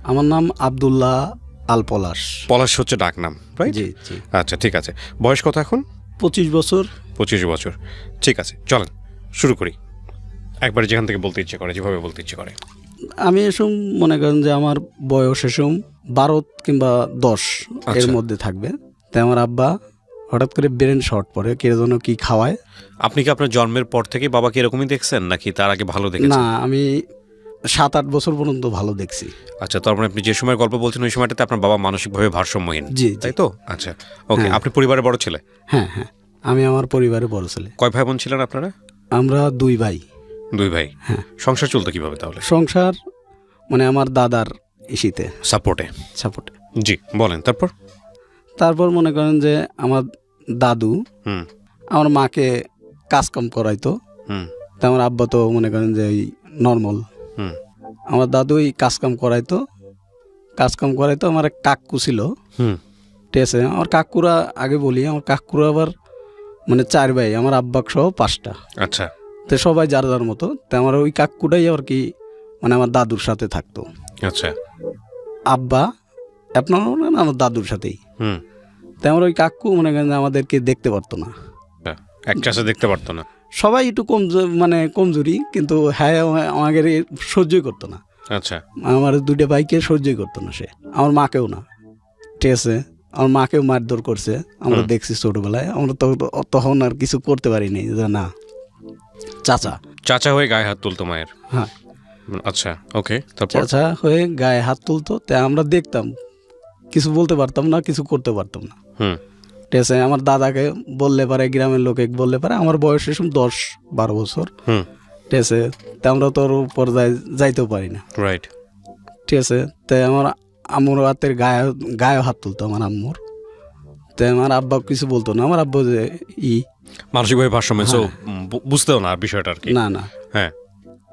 আমার নাম আব্দুল্লাহ আল পলাশ। পলাশ হচ্ছে ডাক নাম, রাইট? জি জি। আচ্ছা, ঠিক আছে। বয়স কত এখন? 25 বছর। 25 বছর, ঠিক আছে। চলেন শুরু করি, একবার যেখান থেকে বলতে ইচ্ছে করে, যেভাবে বলতে ইচ্ছে করে। আমি এসব মনে করেন যে আমার বয়স এসব 12 কিংবা 10 এর মধ্যে থাকবে। তাই আমার আব্বা হঠাৎ করে ব্রেন শর্ট পড়ে, কে যেন কি খাওয়ায়। আপনি কি আপনার জন্মের পর থেকে বাবাকে এরকমই দেখছেন, নাকি তার আগে ভালো দেখেছেন? না, আমি 7-8 বছর পর্যন্ত ভালো দেখছি। আচ্ছা, তার মানে আপনি যে সময় গল্প বলছেন ওই সময়টাতে আপনার বাবা মানসিকভাবে ভারসাম্যহীন, জি, তাই তো? আচ্ছা, ওকে। আপনি পরিবারের বড় ছেলে? হ্যাঁ হ্যাঁ, আমি আমার পরিবারে বড় ছেলে। কয় ভাই বোন ছিলেন আপনারা? আমরা 2 ভাই। 2 ভাই। হ্যাঁ। সংসার চলতো কিভাবে তাহলে? সংসার মানে আমার দাদার ইসিতে, সাপোর্টে। জি, বলেন। তারপর মনে করেন যে আমার দাদু আমার মাকে কাজকাম করাইতো। তা আমার আব্বা তো মনে করেন যে ওই নর্মাল। আমার দাদু ওই কাজকাম করাইতো। আমার এক কাকু ছিল, ঠিক আছে। আমার কাকুরা আগে বলি, আমার কাকুরা আবার মানে 4 ভাই, আমার আব্বাক সহ 5টা। আচ্ছা। তো সবাই যার যার মতো। তো আমার ওই কাকুটাই আর কি মানে আমার দাদুর সাথে থাকতো। আচ্ছা। আব্বা আপনার আমার দাদুর সাথেই। তাই আমার ওই কাকু মনে করেন আমাদেরকে দেখতে পারতো না, এক চাষে দেখতে পারতো না। সবাই একটু মানে কমজোরি, কিন্তু হ্যাঁ আমাকে সহ্যই করতো না। আচ্ছা। আমার 2টা ভাইকে সহ্যই করতো না সে, আমার মাকেও না, ঠিক আছে। আমার মাকেও মারধর করছে, আমরা দেখছি ছোটবেলায়। আমরা তখন আর কিছু করতে পারিনি, যে না চাচা হয়ে গায়ে হাত তুলতো মায়ের। হ্যাঁ। আচ্ছা, ওকে। চাচা হয়ে গায়ে হাত তুলতো, তাই আমরা দেখতাম, কিছু বলতে পারতাম না, কিছু করতে পারতাম না। ঠিক আছে। আমার দাদাকে বললে পারে, গ্রামের লোকে বললে পারে, আমার বয়স এসব 10-12 বছর, ঠিক আছে। তা আমরা তো ওর উপর যাইতেও পারি না, রাইট, ঠিক আছে। তাই আমার আম্মুর হাতের গায়ে হাত তুলতো আমার আম্মুর। তাই আমার আব্বা কিছু বলতো না। আমার আব্বা যে মানসিকভাবে ভারসাম্য, বুঝতেও না বিষয়টা আর কি। না। হ্যাঁ,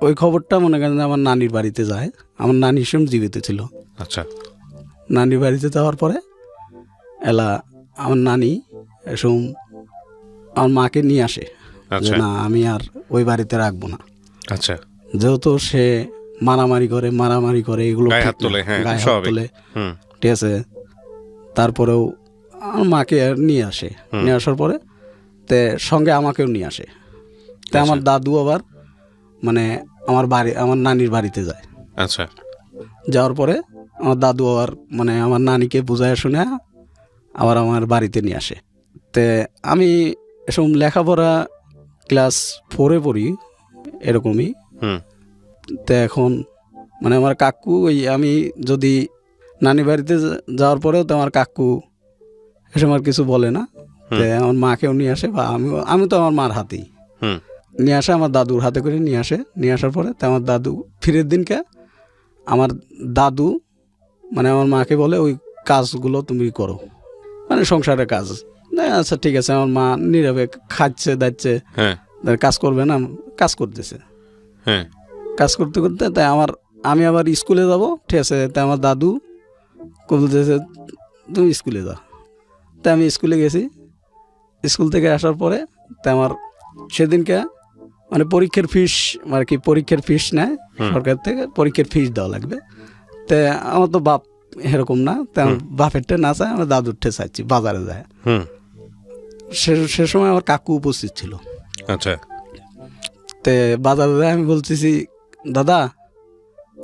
ওই খবরটা মনে করেন আমার নানির বাড়িতে যায়। আমার নানি সেরকম জীবিত ছিল। আচ্ছা। নানির বাড়িতে যাওয়ার পরে আমার নানি এসব আমার মাকে নিয়ে আসে, যে না আমি আর ওই বাড়িতে রাখবো না। আচ্ছা। যেহেতু সে মারামারি করে এগুলো গায়ে হাত তোলে, ঠিক আছে। তারপরেও আমার মাকে নিয়ে আসে, নিয়ে আসার পরে তে সঙ্গে আমাকেও নিয়ে আসে। তা আমার দাদু আবার মানে আমার নানির বাড়িতে যায়। আচ্ছা। যাওয়ার পরে আমার দাদু আবার মানে আমার নানিকে বুঝায় শুনে আবার আমার বাড়িতে নিয়ে আসে। তে আমি এসব লেখাপড়া ক্লাস 4-এ পড়ি এরকমই। তো এখন মানে আমার কাকু আমি যদি নানি বাড়িতে যাওয়ার পরেও তো আমার কাকু এসব আর কিছু বলে না। তো আমার মাকেও নিয়ে আসে, বা আমি তো আমার মার হাতেই নিয়ে আসে, আমার দাদুর হাতে করে নিয়ে আসার পরে তো আমার দাদু ফিরের দিনকে আমার দাদু মানে আমার মাকে বলে ওই কাজগুলো তুমি করো, মানে সংসারের কাজ। আচ্ছা ঠিক আছে। আমার মা নীরবে খাচ্ছে দাচ্ছে, কাজ করবে না, কাজ করতেছে। কাজ করতে করতে তাই আমি আবার স্কুলে যাব, ঠিক আছে। তাই আমার দাদু বলতেছে তুমি স্কুলে যাও। তাই আমি স্কুলে গেছি। স্কুল থেকে আসার পরে তাই আমার সেদিনকে মানে পরীক্ষার ফিস নেয় সরকার থেকে, পরীক্ষার ফিস দেওয়া লাগবে। তো আমার তো বাপ এরকম না, তাই আমার বাপেরটা না চাই, আমার দাদুরটা চাইছি বাজারে যায়। সে সময় আমার কাকু উপস্থিত ছিল। আচ্ছা। তে বাজারে যায় আমি বলতেছি দাদা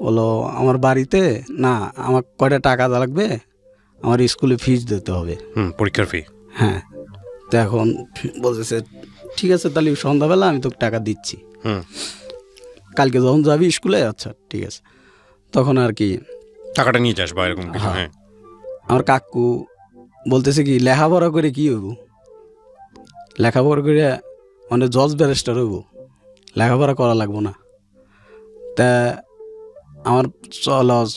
বলো আমার বাড়িতে না, আমার কয়টা টাকা লাগবে, আমার স্কুলে ফিস দিতে হবে, পরীক্ষার ফি। হ্যাঁ। তো এখন বলতেছে ঠিক আছে তাহলে সন্ধ্যাবেলা আমি তোকে টাকা দিচ্ছি, কালকে যখন যাবি স্কুলে। আচ্ছা ঠিক আছে। তখন আর কি টাকাটা নিয়ে যাস বা এরকম কিছু। হ্যাঁ। আমার কাকু বলতেছে কি লেখাপড়া করে কি হইব, লেখাপড়া করে মানে জজ ব্যারিস্টার হইব, লেখাপড়া করা লাগবো না। তা আমার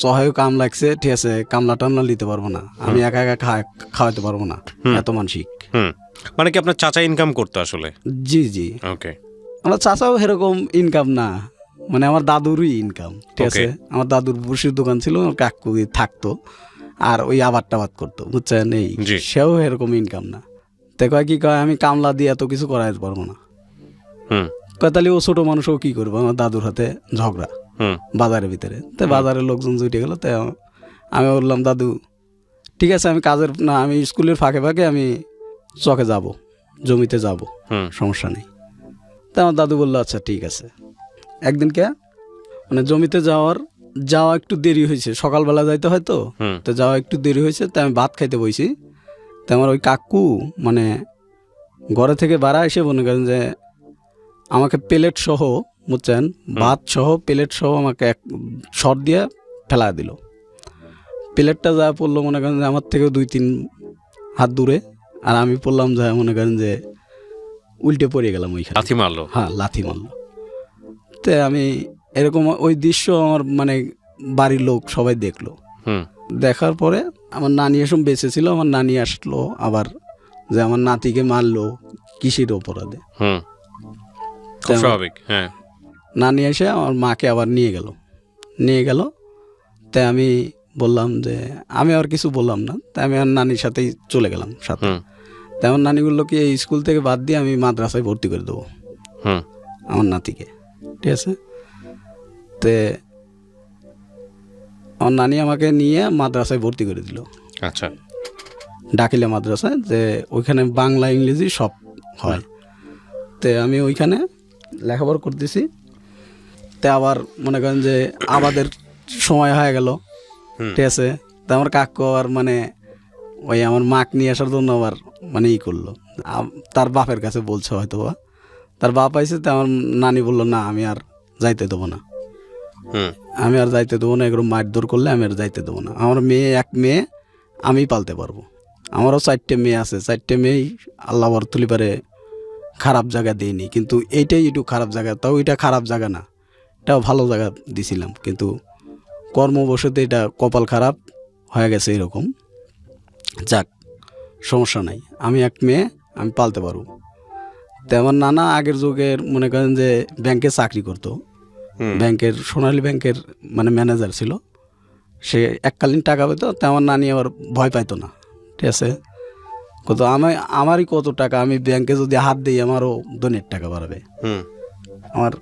সহায়ক কাম লাগছে, ঠিক আছে, কামলা টামলা নিতে পারবো না, আমি একা একা খাওয়াতে পারবো না, এত মানসিক। মানে কি আপনার চাচা ইনকাম করতো আসলে? জি জি। ওকে। আমার চাচাও এরকম ইনকাম না, মানে আমার দাদুরই ইনকাম, ঠিক আছে। আমার দাদুর বসির দোকান ছিল, কাকু থাকতো আর ওই আবাদ টাবাদ করতো, বুঝছেন। এই সেও এরকম ইনকাম না। তো কয় কি কয় আমি কামলা দিয়ে এত কিছু করাইতে পারবো না। কয় তাহলে ও ছোট মানুষ ও কি করবো, আমার দাদুর হাতে ঝগড়া বাজারের ভিতরে। তো বাজারের লোকজন জুটে গেল, তাই আমি বললাম দাদু ঠিক আছে আমি আমি স্কুলের ফাঁকে ফাঁকে আমি চকে যাব, জমিতে যাব, সমস্যা নেই। তা আমার দাদু বললো আচ্ছা ঠিক আছে। একদিনকে মানে জমিতে যাওয়া একটু দেরি হয়েছে, সকালবেলা যাইতে হয় তো যাওয়া একটু দেরি হয়েছে। তো আমি ভাত খাইতে বইছি। তো আমার ওই কাকু মানে ঘরে থেকে বাড়া এসে মনে করেন যে আমাকে প্লেট সহ বুঝছেন, ভাত সহ প্লেট সহ আমাকে এক শট দিয়ে ফেলা দিল। প্লেটটা যা পড়লো মনে করেন যে আমার থেকে 2-3 হাত দূরে, আর আমি পড়লাম যা মনে করেন যে উল্টে পড়ে গেলাম ওইখানে। লাথি মারলো? হ্যাঁ, লাথি মারলো। তো আমি এরকম ওই দৃশ্য আমার মানে বাড়ির লোক সবাই দেখলো। দেখার পরে আমার নানি এসব বেঁচে ছিল, আমার নানি আসলো আবার যে আমার নাতিকে মারলো কিসের অপরাধে। স্বাভাবিক। হ্যাঁ, নানি এসে আমার মাকে আবার নিয়ে গেল। তাই আমি বললাম যে আমি আর কিছু বললাম না, তাই আমি আমার নানির সাথেই চলে গেলাম সাথে। তাই আমার নানি বললো কি এই স্কুল থেকে বাদ দিয়ে আমি মাদ্রাসায় ভর্তি করে দেবো আমার নাতিকে, ঠিক আছে। তে আমার নানি আমাকে নিয়ে মাদ্রাসায় ভর্তি করে দিল। আচ্ছা, ডাকিলা মাদ্রাসায়, যে ওইখানে বাংলা ইংরেজি সব হয়। তে আমি ওইখানে লেখাপড়া করতেছি। তে আবার মনে করেন যে আমাদের সময় হয়ে গেল, ঠিক আছে। তা আমার কাকু আবার মানে ওই আমার মাক নিয়ে আসার জন্য আবার মানে করলো, তার বাপের কাছে বলছে হয়তো বা তার বাপ আইসে। তো আমার নানি বললো না আমি আর যাইতে দেবো না, আমি আর যাইতে দেবো না, এগুলো মারধর করলে আমি আর যাইতে দেবো না। আমার এক মেয়ে আমি পালতে পারবো, আমারও 4টে মেয়ে আছে, 4টে মেয়েই আল্লাহ তুলি পারে খারাপ জায়গা দিইনি, কিন্তু এইটাই একটু খারাপ জায়গা। তাও এটা খারাপ জায়গা না, এটাও ভালো জায়গা দিছিলাম, কিন্তু কর্মবশতে এটা কপাল খারাপ হয়ে গেছে এরকম। যাক, সমস্যা নাই, আমি এক মেয়ে আমি পালতে পারবো। তো আমার নানা আগের যুগের মনে করেন যে ব্যাংকে চাকরি করতো, ব্যাংকের সোনালী ব্যাংকের মানে ম্যানেজার ছিল। সে এককালীন টাকা পেতো। তো আমার নানি আবার ভয় পাইতো না, ঠিক আছে। আমারই কত টাকা, আমি ব্যাংকে যদি হাত দিই আমারও ধনের টাকা বাড়াবে, আমার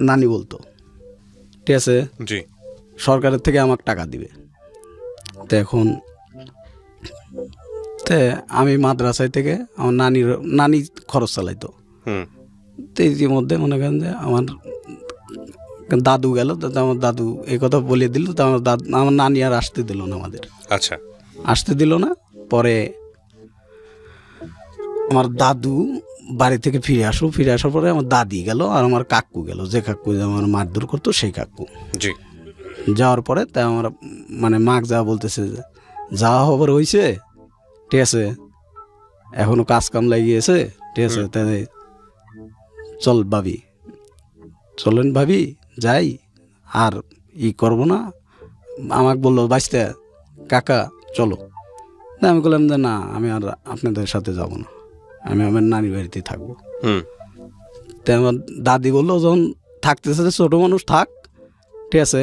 নানি বলতো, ঠিক আছে। সরকারের থেকে আমাকে টাকা দিবে। তো এখন আমি মাদ্রাসায় থেকে আমার নানি খরচ চালাইতো। তো ইতিমধ্যে মনে করেন যে আমার দাদু গেল। তো আমার দাদু এই কথা বলে দিল। তো আমার নানি আর আসতে দিল না আমাদের। আচ্ছা, আসতে দিল না। পরে আমার দাদু বাড়ি থেকে ফিরে আসার পরে আমার দাদি গেল আর আমার কাকু গেল, যে কাকু আমার মারধর করতো সেই কাকু। যাওয়ার পরে তাই আমার মানে মাক যা বলতেছে যাওয়া হবার হয়েছে, ঠিক আছে, এখনো কাজ কাম লাগিয়েছে, ঠিক আছে, তাই চল ভাবি, চলেন ভাবি যাই, আর করবো না। আমাকে বললো বাঁচতে কাকা চলো। আমি বললাম যে না আমি আর আপনাদের সাথে যাব না, আমি আমার নানির বাড়িতে থাকবো। তাই আমার দাদি বললো যখন থাকতেছে যে ছোটো মানুষ থাক, ঠিক আছে।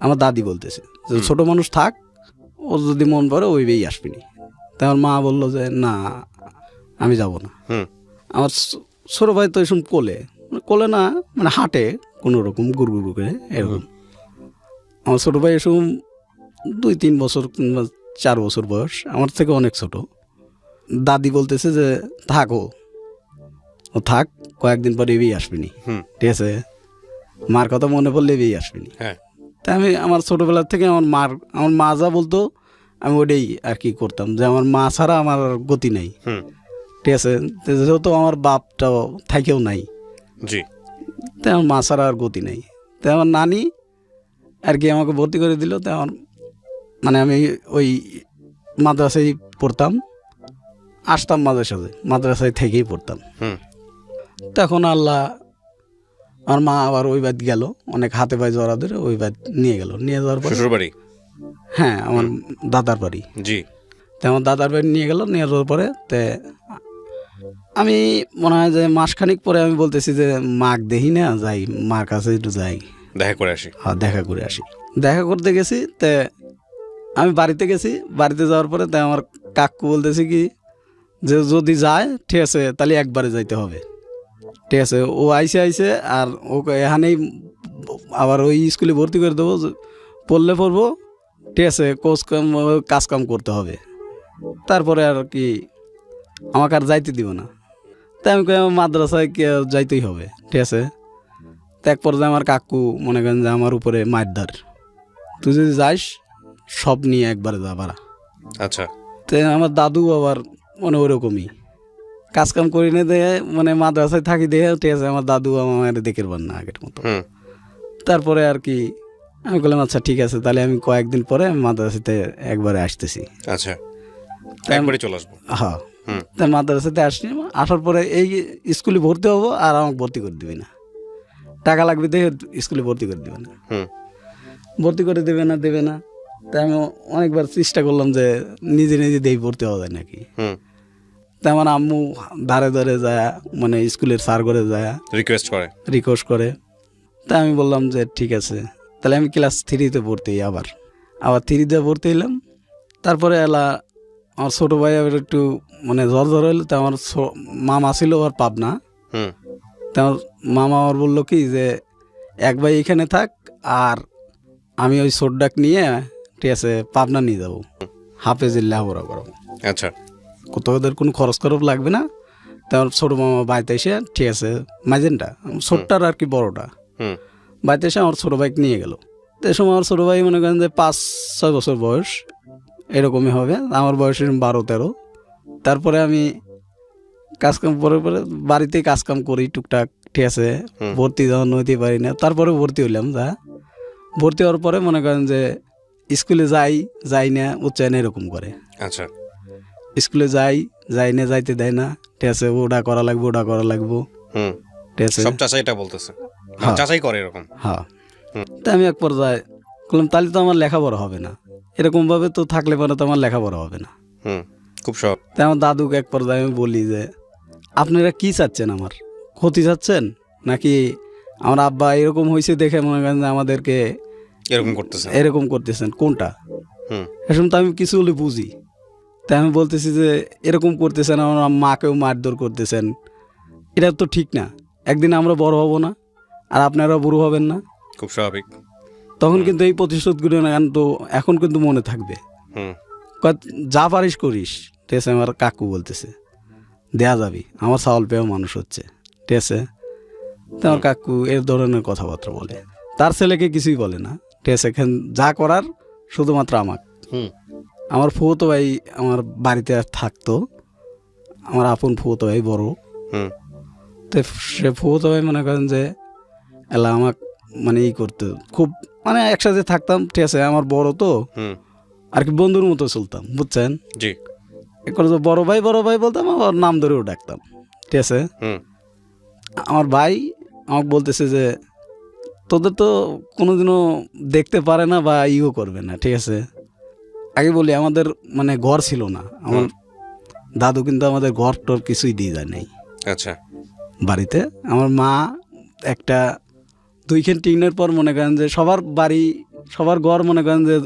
আমার দাদি বলতেছে যে ছোটো মানুষ থাক, ও যদি মন পড়ে ওই বেই আসবিনি। তাই আমার মা বললো যে না আমি যাব না। আমার ছোটো ভাই তো এসব কোলে না মানে হাঁটে কোনো রকম গুড় করে এরকম। আমার ছোটো ভাই এসব 2-3 বছর কিংবা 4 বছর বয়স, আমার থেকে অনেক ছোট। দাদি বলতেছে যে থাকো, ও থাক, কয়েকদিন পরে এবেই আসবিনি, ঠিক আছে। মার কথা মনে পড়লে এবেই আসবিনি। তাই আমি আমার ছোটোবেলার থেকে আমার মা যা বলতো আমি ওটাই আর কি করতাম, যে আমার মা ছাড়া আমার গতি নেই, ঠিক আছে। যেহেতু আমার বাপটাও থাকেও নাই, তাই আমার মা ছাড়া আর গতি নেই। তাই আমার নানি আর কি আমাকে ভর্তি করে দিল। তাই আমার মানে আমি ওই মাদ্রাসায় পড়তাম, আসতাম মাদ্রাসায় থেকেই পড়তাম। তখন আল্লাহ আমার মা আবার ওই বাদ গেল, অনেক হাতে পায়ে জড়া ধরে ওই বাদ নিয়ে যাওয়ার পরে হ্যাঁ আমার দাদার বাড়ি। তো আমার দাদার বাড়ি নিয়ে যাওয়ার পরে আমি মনে হয় যে মাসখানিক পরে আমি বলতেছি যে মাক দেখি না, যাই মার কাছে একটু যাই, দেখা করে আসি। দেখা করতে গেছি। তে আমি বাড়িতে গেছি, বাড়িতে যাওয়ার পরে তাই আমার কাকু বলতেছে কি যে যদি যায় ঠিক আছে তাহলে একবারে যাইতে হবে, ঠিক আছে। ও আইসে আর ওকে এখানেই আবার ওই স্কুলে ভর্তি করে দেবো, পড়লে পড়বো ঠিক আছে কাজ কাম করতে হবে, তারপরে আর কি আমাকে আর যাইতে দিব না। তাই আমি কই আমার মাদ্রাসায় যাইতেই হবে, ঠিক আছে। তো এক পর্যায়ে আমার কাকু মনে করেন যে আমার উপরে মারধার, তুই যদি যাইস সব নিয়ে একবারে যা বাড়া। আচ্ছা। তো আমার দাদু আবার মানে ওরকমই কাজ কাম করি না দেখে, মানে মাদ্রাসায় থাকি দেখে, ঠিক আছে, আমার দাদু আমার দেখে পার না আগের মতো। হুম। তারপরে আর কি আমি বললাম আচ্ছা ঠিক আছে, তাহলে আমি কয়েকদিন পরে আমি মাদ্রাসাতে একবারে আসতেছি। আচ্ছা, একবারে চলে আসবো। হ্যাঁ, হুম। তাই মাদ্রাসাতে আসছি, আসার পরে এই স্কুলে ভর্তি হবো আর আমাকে ভর্তি করে দিবি না, টাকা লাগবে দেখে স্কুলে ভর্তি করে দিবে না। হুম। ভর্তি করে দেবে না। তাই আমি অনেকবার চেষ্টা করলাম যে নিজে নিজে দেই ভর্তি হওয়া যায় নাকি। হুম। তাই আমার আম্মু ধারে ধারে যায়, মানে স্কুলের স্যার করে যায় রিকোয়েস্ট করে। তাই আমি বললাম যে ঠিক আছে, তাহলে আমি ক্লাস 3-তে ভর্তি হই। আবার 3-তে ভর্তি হইলাম। তারপরে আমার ছোটো ভাই আবার একটু মানে জ্বর হইলো। তো আমার মামা ছিল আর পাবনা। হুম। তো আমার মামা আমার বললো কি যে এক ভাই এখানে থাক, আর আমি ওই ছোটডাক নিয়ে, ঠিক আছে, পাবনা নিয়ে যাবো, হাফেজের লেখাপড়া করাবো। আচ্ছা। ওদের কোনো খরচ লাগবে না। তার ছোটো মামা বাড়িতে এসে, ঠিক আছে, মাইজেনটা ছোটটার আর কি বড়টা হুম। বাড়িতে এসে আমার ছোটো ভাইকে নিয়ে গেল। তো এই সময় আমার ছোটো ভাই মনে করেন যে 5-6 বছর বয়স এরকমই হবে, আমার বয়স 12-13। তারপরে আমি কাজকাম পরে বাড়িতেই কাজকাম করি টুকটাক, ঠিক আছে। ভর্তি যখন হইতে পারি না, তারপরে ভর্তি হইলাম। ভর্তি হওয়ার পরে মনে করেন যে স্কুলে যাই না উচ্চায়ন এরকম করে। আচ্ছা। স্কুলে যাই না, যাইতে দেয় না, ঠিক আছে, ওটা করা লাগবো। হুম। ঠিক আছে, সব চাচাই এটা বলতেছে, হ্যাঁ। চাচাই করে এরকম। হ্যাঁ। তা আমি এক পর্যায়ে বললাম তাহলে তো আমার লেখাপড়া হবে না, এরকমভাবে তো থাকলে পরে তো আমার লেখাপড়া হবে না। হুম। খুব সব। তাই আমার দাদুকে এক পর্যায়ে আমি বলি যে আপনারা কি চাচ্ছেন, আমার ক্ষতি চাচ্ছেন নাকি আমার আব্বা এরকম হয়েছে দেখে মনে করেন যে আমাদেরকে এরকম করতেছেন, কোনটা? এখন তো আমি কিছু হলে বুঝি। তাই আমি বলতেছি যে এরকম করতেছেন, আমার মাকেও মারধর করতেছেন, এটা তো ঠিক না। একদিন আমরা বড় হব না, আর আপনারা বুড়ো হবেন না, খুব স্বাভাবিক। তখন কিন্তু এই প্রতিশোধগুলো না তো এখন কিন্তু মনে থাকবে। যা পারিস করিস, ঠিক আছে। আমার কাকু বলতেছে দেয়া যাবি, আমার চাউল পেয়েও মানুষ হচ্ছে, ঠিক আছে। তো আমার কাকু এর ধরনের কথাবার্তা বলে, তার ছেলেকে কিছুই বলে না, ঠিক আছে। এখানে যা করার শুধুমাত্র আমার ফুফতো ভাই আমার বাড়িতে থাকতো, আমার আপন ফুফতো ভাই বড়। তো সে ফুফতো ভাই মনে করেন যে এলা আমার মানে করতো খুব, মানে একসাথে থাকতাম, ঠিক আছে। আমার বড় তো আর কি বন্ধুর মতো চলতাম, বুঝছেন। জি। বড় ভাই বলতাম, আবার নাম ধরেও ডাকতাম, ঠিক আছে। আমার ভাই আমাকে বলতেছে যে তোদের তো কোনোদিনও দেখতে পারে না বা ইও করবে না, ঠিক আছে। আগে বলি আমাদের মানে ঘর ছিল না, আমার দাদু কিন্তু আমাদের ঘর টর কিছুই দিয়ে যায় নাই। আচ্ছা। বাড়িতে আমার মা একটা 2খান টিনের পর মনে করেন যে সবার ঘর মনে করেন যে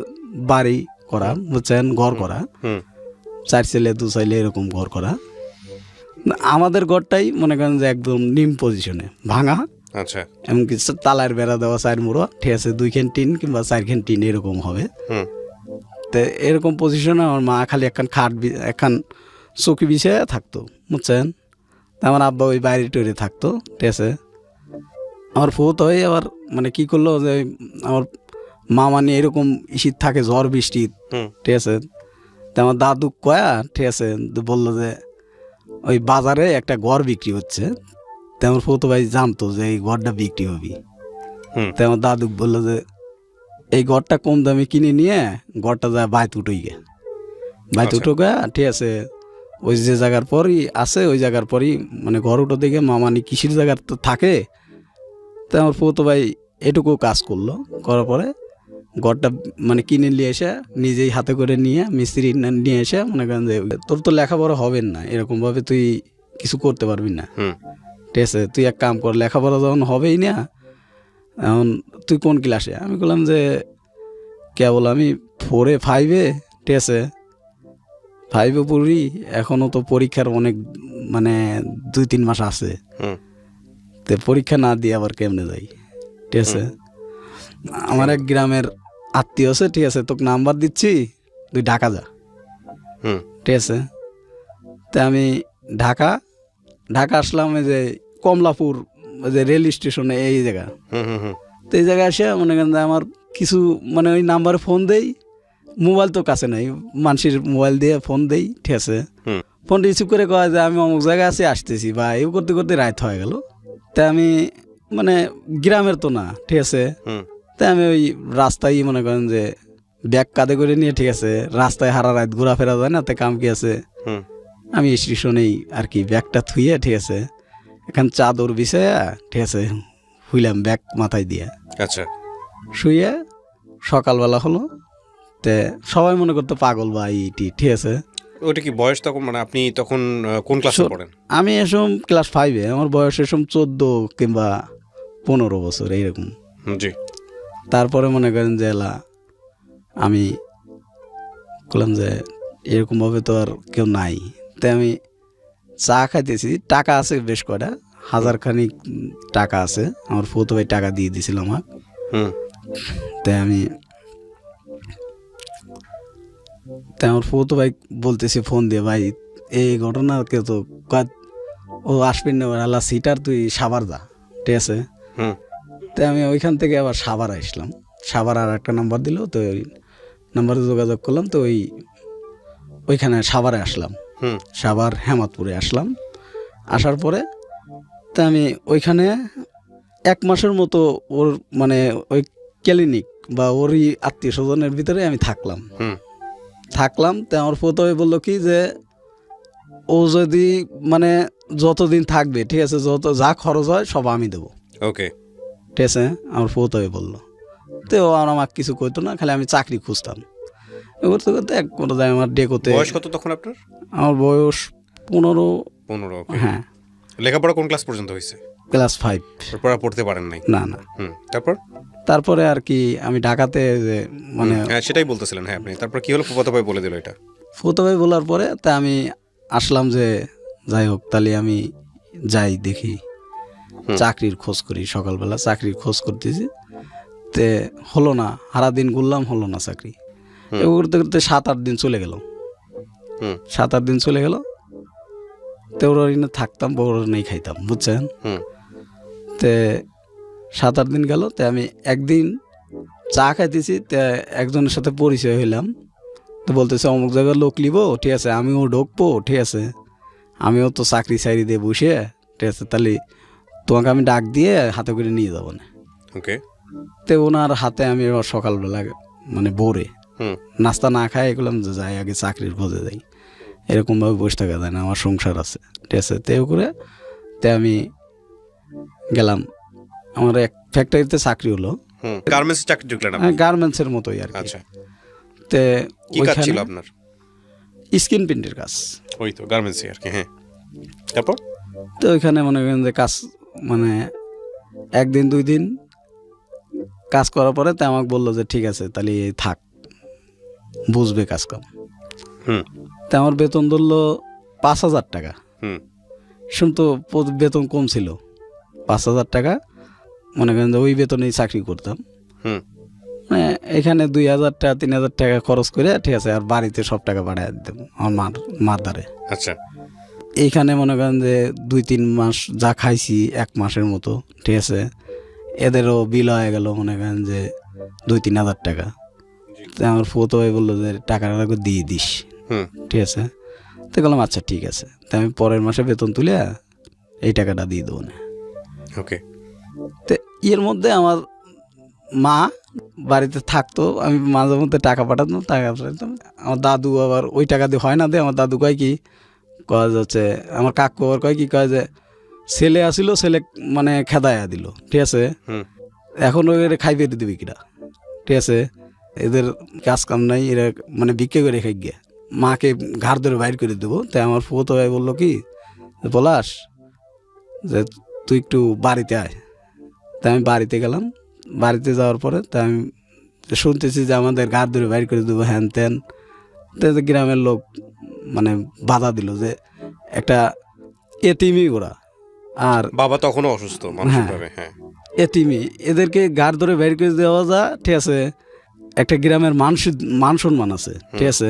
বাড়ি করা, বুঝছেন, ঘর করা, 4 ছেলে 2 ছেলে এরকম ঘর করা। আমাদের ঘরটাই মনে করেন যে একদম নিম পজিশনে ভাঙা। আচ্ছা। এমনকি তালার বেড়া দেওয়া 4 মুড়ো, ঠিক আছে, 2খান টিন কিংবা 4খান টিন এরকম হবে। তো এরকম পজিশনে আমার মা খালি একখান চৌকি বিছিয়ে থাকতো, বুঝছেন। আমার আব্বা ওই বাইরে টরে থাকতো, ঠিক আছে। আমার ফুফতো হয়ে আবার মানে কি করলো যে আমার মা মানে এরকম শীত থাকে, ঝড় বৃষ্টি, ঠিক আছে। তো আমার দাদু কয়া, ঠিক আছে, বললো যে ওই বাজারে একটা ঘর বিক্রি হচ্ছে। তো আমার ফুফতো ভাই জানতো যে এই ঘরটা বিক্রি হবি। তো আমার দাদু বললো যে এই ঘরটা কম দামে কিনে নিয়ে ঘরটা যায় বাইত উঠোই গে, বাইত উঠো গা, ঠিক আছে। ওই যে জায়গার পরই আছে, ওই জায়গার পরই মানে ঘর উঠো দেখে মামানি কৃষির জায়গার তো থাকে। তো আমার ফুফতো ভাই এটুকু কাজ করলো, করার পরে ঘরটা মানে কিনে নিয়ে এসে নিজেই হাতে করে নিয়ে মিস্ত্রি নিয়ে এসে মনে করেন যে তোর তো লেখাপড়া হবে না, এরকমভাবে তুই কিছু করতে পারবি না, ঠিক আছে। তুই এক কাম কর, লেখাপড়া যখন হবেই না, এখন তুই কোন ক্লাসে? আমি বললাম যে কেবল আমি 4-5-এ, ঠিক আছে, 5-এ পড়ি, এখনও তো পরীক্ষার অনেক মানে 2-3 মাস আছে। তো পরীক্ষা না দিয়ে আবার কেমনে যাই, ঠিক আছে। আমার এক গ্রামের আত্মীয় আছে, ঠিক আছে, তোকে নাম্বার দিচ্ছি, তুই ঢাকা যা। হুম ঠিক আছে, তা আমি ঢাকা ঢাকা আসলাম, এই যে কমলাপুর, ওই যে রেল স্টেশনে এই জায়গা। হুম হুম হুম তো এই জায়গায় এসে মনে করেন যে আমার কিছু মানে ওই নাম্বারে ফোন দেই, মোবাইল তো কাছে নাই, মানুষের মোবাইল দিয়ে ফোন দেই। ঠিক আছে, হুম ফোন রিসিভ করে কয় যে আমি অমুক জায়গায় আছি, আসতেছি, বা এই করতে করতে রাত হয়ে গেল। তা আমি মানে গ্রামের তো না, ঠিক আছে, হুম তাই আমি ওই রাস্তায় মনে করেন যে ব্যাগ কাঁধে করে নিয়ে, ঠিক আছে, রাস্তায় হারা রাত ঘোরাফেরা যায় না, তাই কাম কি আছে, হুম আমি স্টেশনেই আর কি ব্যাগটা থুইয়ে, ঠিক আছে, এখান চাদর বিছাইয়া, ঠিক আছে, হুইলাম ব্যাগ মাথায় দিয়ে, আচ্ছা শুয়ে সকালবেলা হলো। তে সবাই মনে করতো পাগল বা ইটি, ঠিক আছে। ওটা কি বয়স তখন, মানে আপনি তখন কোন ক্লাসে পড়েন? আমি এসম ক্লাস 5-এ, আমার বয়স এসম 14 কিংবা 15 বছর এইরকম। জি তারপরে মনে করেন যে এলা আমি বললাম যে এরকমভাবে তো আর কেউ নাই, তাই আমি চা খাইতেছি, টাকা আছে বেশ কয়টা, 1000 খানিক টাকা আছে, আমার ফুতো ভাই টাকা দিয়ে দিয়েছিল আমাকে। হুম তাই আমার ফুতো ভাই বলতেছি ফোন দিয়ে, ভাই এই ঘটনা কেউ তো ও আসবেন না, আল্লাহ সিটার, তুই সাভার যা। ঠিক আছে, হুম তাই আমি ওইখান থেকে আবার সাভার আসলাম। সাভার আর একটা নাম্বার দিল, তো ওই নাম্বারে যোগাযোগ করলাম, তো ওইখানে সাভারে আসলাম, হুম সাভার হেমাদপুরে আসলাম। আসার পরে তা আমি ওইখানে 1 মাসের মতো ওর মানে ওই ক্লিনিক বা ওরই আত্মীয় স্বজনের ভিতরে আমি থাকলাম। হুম তো আমার প্রথমে বললো কি যে ও যদি মানে যতদিন থাকবে, ঠিক আছে, যত যা খরচ হয় সব আমি দেবো। ওকে ঠিক আছে, আমার প্রথমে বললো। তো ও আর আমাকে কিছু কইতো না, খালি আমি চাকরি খুঁজতাম। এ করতে করতে এক কোনো যায় আমার ডেকোতে। বয়স কত তখন আপনার? আমার বয়স 15। 15। ওকে। হ্যাঁ, লেখাপড়া কোন ক্লাস পর্যন্ত হয়েছে? ক্লাস 5। তারপর আর পড়তে পারেন নাই? না না, তারপর? তারপরে আর কি আমি ঢাকাতে যে মানে হ্যাঁ সেটাই বলতেছিলেন, হ্যাঁ আপনি তারপর কি হলো? ফুফাতো ভাই বলে দিল এটা? প্রথমে বলার পরে তা আমি আসলাম যে যাই হোক, তাহলে আমি যাই দেখি, চাকরির খোঁজ করি। সকালবেলা চাকরির খোঁজ করতেছি, তে হলো না, সারা দিন ঘুরলাম, হলো না চাকরি। এ করতে করতে 7-8 দিন চলে গেল। হুম 7-8 দিন চলে গেল, তো ওরা থাকতাম, বড় নেই খাইতাম, বুঝছেন। হুম তে 7-8 দিন গেল, তে আমি একদিন চা খাইতেছি, তে একজনের সাথে পরিচয় হইলাম। তো বলতেছে অমুক জায়গায় লোক লিব, ঠিক আছে, আমিও ঢুকবো, ঠিক আছে, আমিও তো চাকরি চাকরি দিয়ে বসে, ঠিক আছে, তাহলে তোমাকে আমি ডাক দিয়ে হাতে করে নিয়ে যাবো না। ওকে তো ওনার হাতে আমি এবার সকালবেলা মানে ভোরে হুম নাস্তা না খাই এগুলাম যে যাই আগে চাকরির খোঁজে যাই, এরকমভাবে বসে থাকা যায় না, আমার সংসার আছে। ঠিক আছে, তে করে তে আমি গেলাম, আমার এক ফ্যাক্টরিতে চাকরি হলো, গার্মেন্টস চাকরি ঢুকলেন আপনি? গার্মেন্টসের মতোই আর কি। আচ্ছা, তে কি কাজ ছিল আপনার? স্কিন প্রিন্টের কাজ। ওই তো গার্মেন্টসই আর কি। হ্যাঁ তারপর? তো ওইখানে মনে করেন যে কাজ মানে 1-2 দিন কাজ করার পরে তা আমাকে বললো যে ঠিক আছে, তাহলে থাক, বুঝবে কাজ কাম। হুম তা আমার বেতন ধরলো 5,000 টাকা। হুম শুনতো বেতন কম ছিল, 5,000 টাকা, মনে করেন যে ওই বেতনেই চাকরি করতাম। হুম মানে এখানে 2,000 টাকা 3,000 টাকা খরচ করে, ঠিক আছে, আর বাড়িতে সব টাকা পাঠিয়ে দিতাম আমার মার দ্বারে। আচ্ছা এইখানে মনে করেন যে 2-3 মাস যা খাইছি, 1 মাসের মতো, ঠিক আছে, এদেরও বিল হয়ে গেল মনে করেন যে 2-3 হাজার টাকা। তো আমার ফুতো ভাই বললো যে টাকাটা দিয়ে দিস, হুম ঠিক আছে। তো বললাম আচ্ছা ঠিক আছে, তো আমি পরের মাসে বেতন তুলে এই টাকাটা দিয়ে দেবো না। ওকে তো এর মধ্যে আমার মা বাড়িতে থাকতো, আমি মাঝে মধ্যে টাকা পাঠাতাম, আমার দাদু আবার ওই টাকা দিয়ে হয় না, দিয়ে আমার দাদু কয় কি কয় যাচ্ছে, আমার কাকু আবার কয় কি কয় যে ছেলে আসিল, ছেলে মানে খেদায়া দিল, ঠিক আছে, হুম এখন ওই খাইবে দিবি কিনা, ঠিক আছে, এদের কাজ কাম নাই, এরা মানে ভিক্ষে করে খাই গিয়ে মাকে ঘাড় ধরে বাইর করে দেবো। তাই আমার ফুফতো ভাই বললো কি পলাশ যে তুই একটু বাড়িতে আয়। তাই আমি বাড়িতে গেলাম, বাড়িতে যাওয়ার পরে তাই আমি শুনতেছি যে আমাদের ঘাড় ধরে বাইর করে দেবো, হ্যান ত্যান। তো গ্রামের লোক মানে বাধা দিল যে একটা এতিমই ওরা, আর বাবা তখনও অসুস্থ মানসিকভাবে? হ্যাঁ এতিমি, এদেরকে ঘাড় ধরে বের করে দেওয়া যা, ঠিক আছে, একটা গ্রামের মান সম্মান আছে, ঠিক আছে?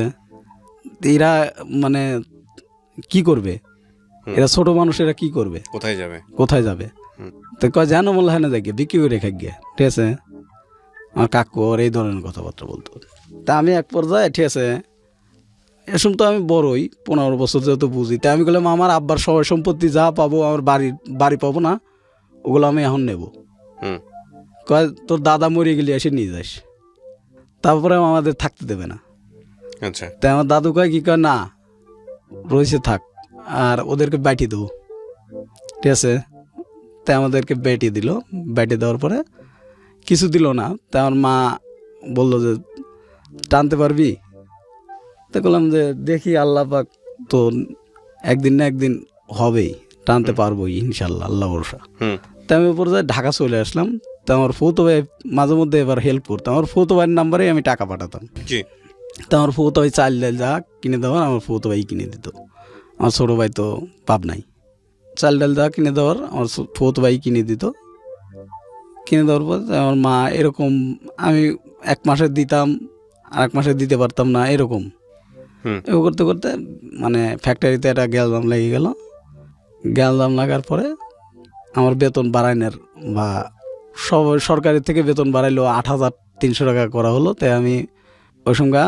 এরা মানে কি করবে, এরা ছোট মানুষ, এরা কি করবে, কোথায় যাবে? তো কয় যেন মনে হয় না যাকে বিক্রি করে খাই গিয়ে, ঠিক আছে? আমার কাকু আর এই ধরনের কথাবার্তা বলতো। তা আমি এক পর্যায়ে, ঠিক আছে, এসব তো আমি বড়ই, 15 বছর যেহেতু বুঝি, তাই আমি বললাম আমার আব্বার সবাই সম্পত্তি যা পাবো, আমার বাড়ি পাবো না, ওগুলো আমি এখন নেব। কয় তোর দাদা মরে গেলে এসে নিয়ে যাস, তারপরে আমাদের থাকতে দেবে না। আচ্ছা, তাই আমার দাদু কয় কি কয় না রয়েছে থাক, আর ওদেরকে ব্যাটি দেবো, ঠিক আছে? তাই আমাদেরকে ব্যাটি দিল, ব্যাটি দেওয়ার পরে কিছু দিল না। তাই আমার মা বললো যে টানতে পারবি? তো বললাম যে দেখি, আল্লাহ পাক তো একদিন না একদিন হবেই, টানতে পারবোই ইনশাল্লাহ, আল্লাহ ভরসা। তাই আমি উপরে যাই, ঢাকা চলে আসলাম। তো আমার ফৌতো ভাই মাঝে মধ্যে এবার হেল্প করতাম, আমার ফৌতো ভাইয়ের নাম্বারে আমি টাকা পাঠাতাম। তো আমার ফৌতো ভাই চাল ডাল যা কিনে দেওয়ার আমার ফৌতো ভাই কিনে দিত, আমার ছোটো ভাই তো পাব নাই। চাল ডাল যা কিনে দেওয়ার আমার ফৌতো ভাই কিনে দিত। কিনে দেওয়ার পর আমার মা এরকম, আমি 1 মাসে দিতাম, আর 1 মাসে দিতে পারতাম না, এরকম করতে করতে মানে ফ্যাক্টরিতে একটা গ্যালজাম লেগে গেল। গ্যালজাম লাগার পরে আমার বেতন বাড়াইনের বা সরকারি থেকে বেতন বাড়াইলো 8,300 টাকা করা হলো। তাই আমি ওই সঙ্গে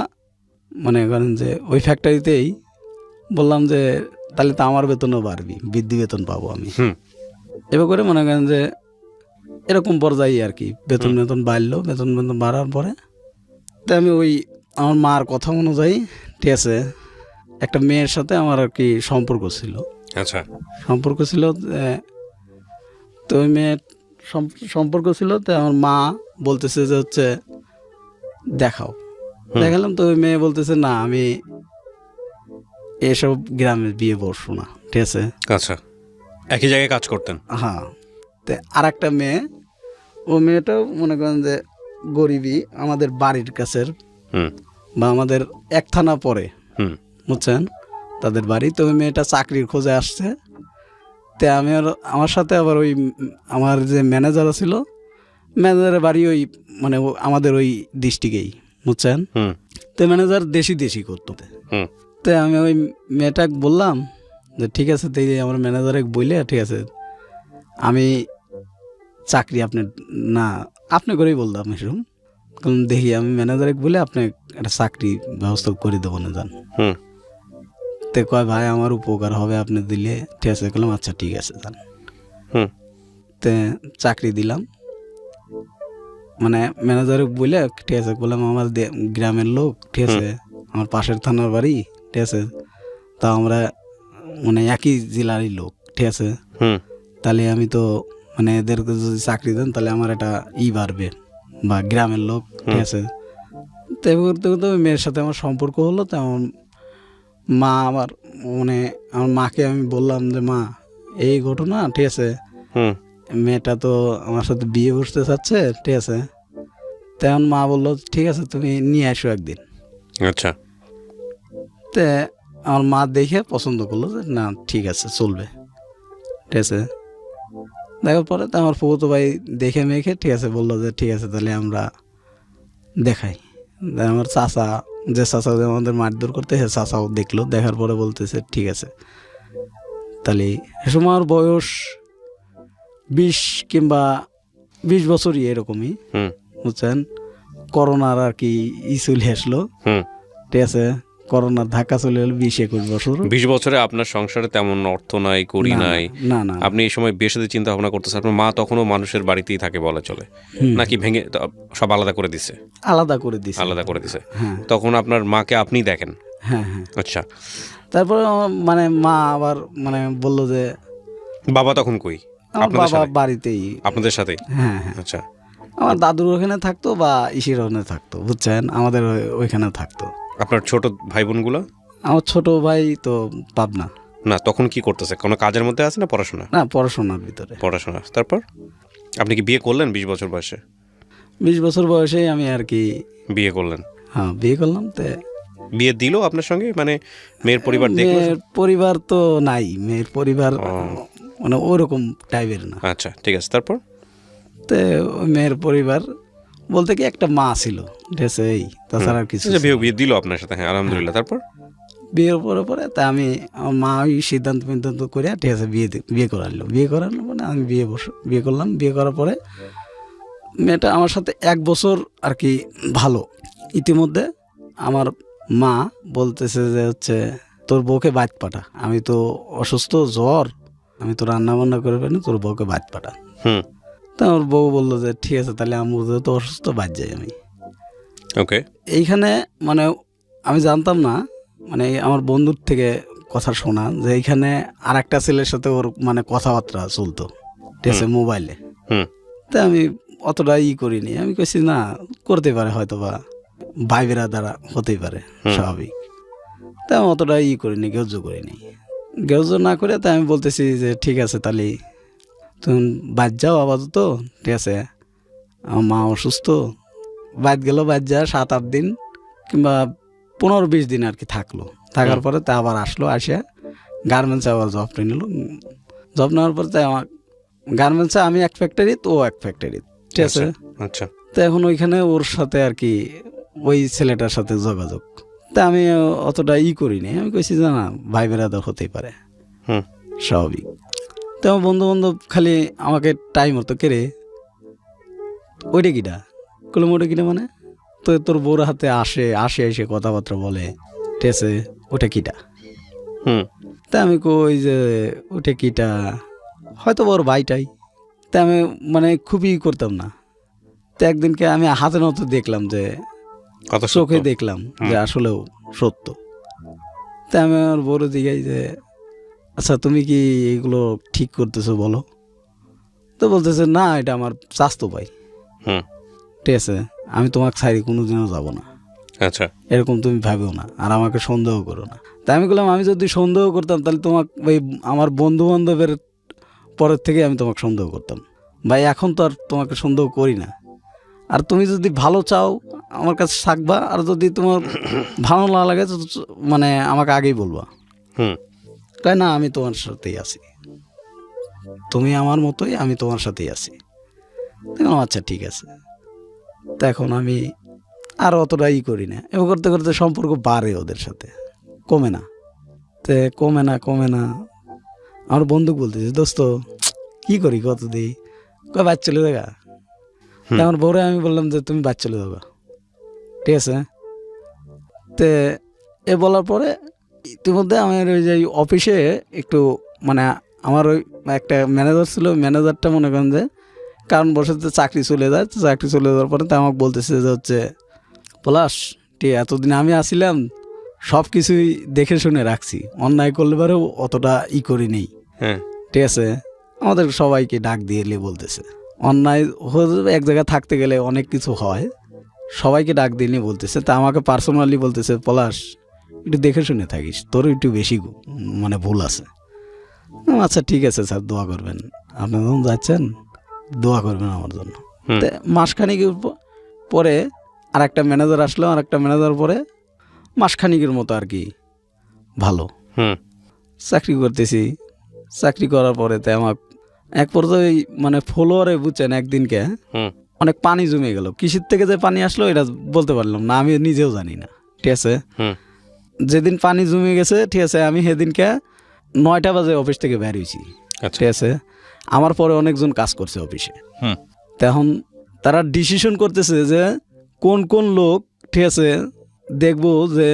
মনে করেন যে ওই ফ্যাক্টরিতেই বললাম যে তাহলে তো আমার বেতনও বাড়বি, বৃদ্ধি বেতন পাবো আমি। এবার করে মনে করেন যে এরকম পর্যায়ে আর কি বেতন বাড়লো। বেতন বাড়ার পরে তো আমি ওই আমার মার কথা অনুযায়ী, ঠিক আছে, একটা মেয়ের সাথে আমার আর কি সম্পর্ক ছিল। আচ্ছা, সম্পর্ক ছিল। তো ওই মেয়ের সম্পর্ক ছিল। তো আমার মা বলতেছে যে হচ্ছে দেখাও, দেখালাম। তো ওই মেয়ে বলতেছে না, আমি এসব গ্রামে বিয়ে বসবো না, ঠিক আছে? আচ্ছা, একই জায়গায় কাজ করতেন? হ্যাঁ। তো আর একটা মেয়ে, ও মেয়েটাও মনে করেন যে গরিবই, আমাদের বাড়ির কাছের বা আমাদের 1 থানা পরে, বুঝছেন, তাদের বাড়ি। তো ওই মেয়েটা চাকরির খোঁজে আসছে। তো আমি আমার সাথে আবার ওই আমার যে ম্যানেজার ছিল, ম্যানেজারের বাড়ি ওই মানে আমাদের ওই ডিস্ট্রিক্টেই, বুঝছেন। তো ম্যানেজার দেশি করতো। তো আমি ওই মেয়েটাকে বললাম যে ঠিক আছে, তাই আমার ম্যানেজারে বললে ঠিক আছে, আমি চাকরি আপনি করেই বললাম এসব, কারণ দেখি আমি ম্যানেজারে বলে আপনি একটা চাকরি ব্যবস্থা করে দেবো না যান। তো কয় ভাই আমার উপকার হবে আপনি দিলে, ঠিক আছে? বললাম আচ্ছা ঠিক আছে যান। তো চাকরি দিলাম, মানে ম্যানেজারে বলে, ঠিক আছে, বললাম আমার গ্রামের লোক, ঠিক আছে, আমার পাশের থানার বাড়ি, ঠিক আছে, তা আমরা মানে একই জেলারই লোক, ঠিক আছে, তাহলে আমি তো মানে এদেরকে যদি চাকরি দেন তাহলে আমার একটা বাড়বে বা গ্রামের লোক, ঠিক আছে। তো করতে করতে ওই মেয়ের সাথে আমার সম্পর্ক হলো। তো আমার মা আমার মাকে আমি বললাম যে মা এই ঘটনা, ঠিক আছে, মেয়েটা তো আমার সাথে বিয়ে বসতে চাচ্ছে, ঠিক আছে। তেমন মা বললো ঠিক আছে তুমি নিয়ে আসো একদিন। আচ্ছা। তো আমার মা দেখে পছন্দ করলো যে না ঠিক আছে চলবে, ঠিক আছে। দেখার পরে তো আমার ফুফুতো ভাই দেখে মেখে, ঠিক আছে, বললো যে ঠিক আছে তাহলে আমরা দেখাই। আমার চাচা, যে চাচা আমাদের মারধর করতে, সে চাচাও দেখলো, দেখার পরে বলতেছে ঠিক আছে তাহলে। এ সময় আমার বয়স 20 কিংবা 20 বছরই এরকমই, বুঝছেন। করোনার আর কি চলে আসলো, ঠিক আছে, করোনার ধাক্কা চলে এলো 20-21 বছর। 20 বছরে আপনার সংসারে তেমন অর্থ নাই, করি নাই, না। আপনি এই সময় বিয়ের সাথে চিন্তা ভাবনা করতেছেন। আপনার মা তখনও মানুষের বাড়িতেই থাকে বলা চলে, নাকি ভেঙে সব আলাদা করে দিছে? আলাদা করে দিছে। তখন আপনার মাকে আপনি দেখেন? হ্যাঁ। আচ্ছা। তারপরে মানে মা আবার মানে বললো যে বাবা তখন কই? আমার বাবা বাড়িতেই, আপনাদের সাথেই? হ্যাঁ। আচ্ছা। আমার দাদুর ওখানে থাকতো বা ইসির ওখানে থাকতো, বুঝছেন, আমাদের ওইখানে থাকতো। আপনার ছোট ভাই বোনগুলো? আমার ছোট ভাই তো পাবনা। না, তখন কি করতেছে? কোনো কাজের মধ্যে আছে না পড়াশোনা? না, পড়াশোনার ভিতরে। পড়াশোনা। তারপর আপনি কি বিয়ে করলেন 20 বছর বয়সে? 20 বছর বয়সেই আমি আর কি বিয়ে করলেন? হ্যাঁ, বিয়ে করলাম। তো বিয়ে দিল আপনার সঙ্গে, মানে মেয়ের পরিবার দেখলো? মেয়ের পরিবার তো নাই, মেয়ের পরিবার মানে ওরকম টাইপের না। আচ্ছা, ঠিক আছে। তারপর? তো ওই মেয়ের পরিবার বলতে কি একটা মা ছিল, ঠিক আছে, এই তাছাড়া আর কিছু আচ্ছা, ছিল না। বিয়ে দিল আপনার সাথে, হ্যাঁ আলহামদুলিল্লাহ। তারপর বিয়ের পরে তা আমি আমার মা ওই সিদ্ধান্ত করে ঠিক আছে বিয়ে করালো মানে আমি বিয়ে করলাম। বিয়ে করার পরে মেয়েটা আমার সাথে 1 বছর আর কি ভালো। ইতিমধ্যে আমার মা বলতেছে যে হচ্ছে তোর বউকে বাইত পাঠা, আমি তো অসুস্থ, জ্বর, আমি তো রান্না বান্না করে পারি না, তোর বউকে বাইত পাঠা। হুম, তা আমার বউ বললো যে ঠিক আছে তাহলে আমার তো অসুস্থ, বাইত যাই আমি। ওকে। এইখানে মানে আমি জানতাম না, মানে আমার বন্ধুর থেকে কথা শোনা যে এইখানে আর একটা ছেলের সাথে ওর মানে কথাবার্তা চলতো, ঠিক আছে, মোবাইলে। হুম, তা আমি অতটা করিনি, আমি কইছি না করতে পারে হয়তো বা ভাইবেরা দ্বারা হতেই পারে, স্বাভাবিক। তা আমি অতটা করিনি, গেউজ না করে তাই আমি বলতেছি যে ঠিক আছে তাহলে তুমি বাদ যাও আপাতত, ঠিক আছে, আমার মা অসুস্থ। বাদ গেল, বাদ যা 7-8 দিন কিংবা 15-20 দিন আর কি থাকার পরে তা আবার আসলো, আসে গার্মেন্টসে আবার জব নিল। জব নেওয়ার পরে তাই আমার গার্মেন্টসে আমি এক ফ্যাক্টরি, তো ও এক ফ্যাক্টরি, ঠিক আছে। আচ্ছা, তো এখন ওইখানে ওর সাথে আর কি ওই ছেলেটার সাথে যোগাযোগ, তা আমি অতটা করিনি, আমি কইছি যে না ভাই বেরাদার হতেই পারে, হুম, স্বাভাবিক। তো আমার বন্ধু বান্ধব খালি আমাকে টাইম হতো কেরে ওইটা কিটা কলম, ওটা কিটা মানে তো তোর বউর হাতে এসে কথাবার্তা বলে, ঠিক আছে, ওটা কিটা। হুম, তা আমি কই যে ওটা কিটা হয়তো ওর ভাইটাই। তা আমি মানে খুবই করতাম না। তো একদিনকে আমি হাতে নতো দেখলাম যে কত চোখে দেখলাম যে আসলেও সত্য। তা আমি আমার বড় দিঘাই যে আচ্ছা তুমি কি এগুলো ঠিক করতেছো বলো। তো বলতেছে না এটা আমার চাস্তো ভাই, হুম, ঠিক আছে, আমি তোমাকে ছাড়ি কোনোদিনও যাব না, আচ্ছা, এরকম তুমি ভাবেও না, আর আমাকে সন্দেহ করো না। তাই আমি বললাম আমি যদি সন্দেহ করতাম তাহলে তোমাকে ওই আমার বন্ধু বান্ধবের পরের থেকে আমি তোমাকে সন্দেহ করতাম ভাই, এখন তো আর তোমাকে সন্দেহ করি না। আর তুমি যদি ভালো চাও আমার কাছে থাকবা, আর যদি তোমার ভালো না লাগে তো মানে আমাকে আগেই বলবা। হুম, তাই না আমি তোমার সাথেই আছি, তুমি আমার মতোই, আমি তোমার সাথেই আছি। দেখলাম আচ্ছা ঠিক আছে। তা এখন আমি আর অতটা করি না, এবার করতে করতে সম্পর্ক বাড়ে ওদের সাথে, কমে না। তে কমে না আমার বন্ধু বলতেছে দোস্ত কি করি কত দিই, কয় বাদ চলে দেখা। আমার বউরে আমি বললাম যে তুমি বাদ চলে যাবা, ঠিক আছে। তে এ বলার পরে ইতিমধ্যে আমার ওই যে অফিসে একটু মানে আমার ওই একটা ম্যানেজার ছিল, ম্যানেজারটা মনে করেন যে কারণ বসে চাকরি চলে যায়, তো চাকরি চলে যাওয়ার পরে তো আমাকে বলতেছে যে হচ্ছে পলাশ ঠিক এতদিন আমি আসিলাম সব কিছুই দেখে শুনে রাখছি, অন্যায় করলে পারেও অতটা করি নেই, হ্যাঁ, ঠিক আছে। আমাদের সবাইকে ডাক দিয়ে বলতেছে অন্যায় হয়ে যাবে, এক জায়গায় থাকতে গেলে অনেক কিছু হয়, সবাইকে ডাক দিয়ে বলতেছে। তা আমাকে পার্সোনালি বলতেছে পলাশ একটু দেখে শুনে থাকিস, তোর একটু বেশি মানে ভুল আছে। আচ্ছা ঠিক আছে স্যার, দোয়া করবেন, আপনি যখন যাচ্ছেন দোয়া করবেন আমার জন্য। তো মাসখানিকের পরে আর একটা ম্যানেজার আসলো, আর একটা ম্যানেজার পরে মাসখানিকের মতো আর কি ভালো হুম, চাকরি করতেছি। চাকরি করার পরে তো আমার এক পর্যায়ে মানে ফলোয়ারে বুঝছেন একদিনকে হুম, অনেক পানি জমে গেল, কিসের থেকে যে পানি আসলো এটা বলতে পারলাম না, আমি নিজেও জানি না, ঠিক আছে। হুম, যেদিন পানি জমে গেছে, ঠিক আছে, আমি সেদিনকে 9টা বাজে অফিস থেকে বের হয়েছি, আচ্ছা, ঠিক আছে। আমার পরে অনেকজন কাজ করছে অফিসে, হুম, তখন তারা ডিসিশন করতেছে যে কোন কোন লোক, ঠিক আছে, দেখবো যে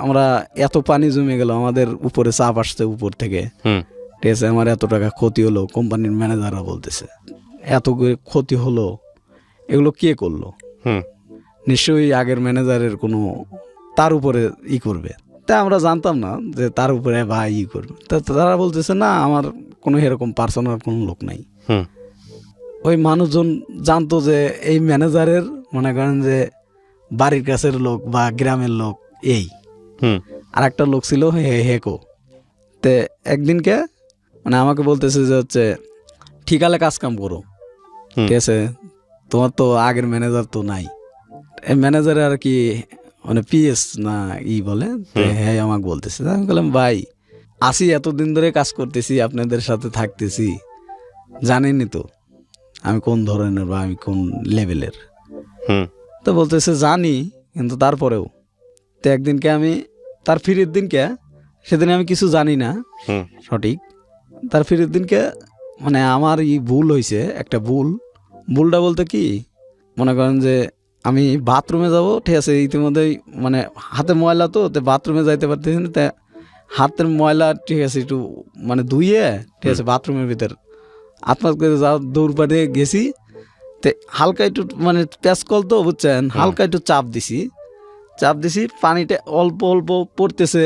আমরা এত পানি জমে গেল, আমাদের উপরে চাপ আসছে উপর থেকে, হুম, ঠিক আছে, আমার এত টাকা ক্ষতি হলো, কোম্পানির ম্যানেজাররা বলতেছে এত ক্ষতি হলো, এগুলো কে করলো, হুম, নিশ্চয়ই আগের ম্যানেজারের কোনো তার উপরে করবে। তা আমরা জানতাম না যে তার উপরে বা করবে। তা তারা বলতেছে না আমার কোনো এরকম পার্সোনাল কোনো লোক নাই। হুম, ওই মানুষজন জানতো যে এই ম্যানেজারের মনে করেন যে বাড়ির কাছের লোক বা গ্রামের লোক এই, হুম, আর একটা লোক ছিল হেকো। তে একদিনকে মানে আমাকে বলতেছে যে হচ্ছে ঠিকালে কাজ কাম করো, ঠিক আছে, তোমার তো আগের ম্যানেজার তো নাই। এই ম্যানেজারে আর কি মানে পিএস না বলে, হ্যাঁ আমাকে বলতেছে। আমি বললাম ভাই আসি এতদিন ধরে কাজ করতেছি, আপনাদের সাথে থাকতেছি, জানেনই তো আমি কোন ধরনের বা আমি কোন লেভেলের। হুম তো বলতেছে জানি, কিন্তু তারপরেও তো একদিনকে আমি তার ফিরের দিনকে, সেদিন আমি কিছু জানি না হুম সঠিক, তার ফিরের দিনকে মানে আমার ভুল হয়েছে একটা ভুলটা বলতে কি, মনে করেন যে আমি বাথরুমে যাব, ঠিক আছে, ইতিমধ্যেই মানে হাতে ময়লা, তো বাথরুমে যাইতে পারতেছি না, তা হাতের ময়লা, ঠিক আছে, একটু মানে ধুইয়ে, ঠিক আছে, বাথরুমের ভিতর আত্মাত করে যাও দৌড় পাড়ে গেছি, তে হালকা একটু মানে প্যাঁচকল তো বুঝছেন, হালকা একটু চাপ দিছি, পানিটা অল্প অল্প পড়তেছে,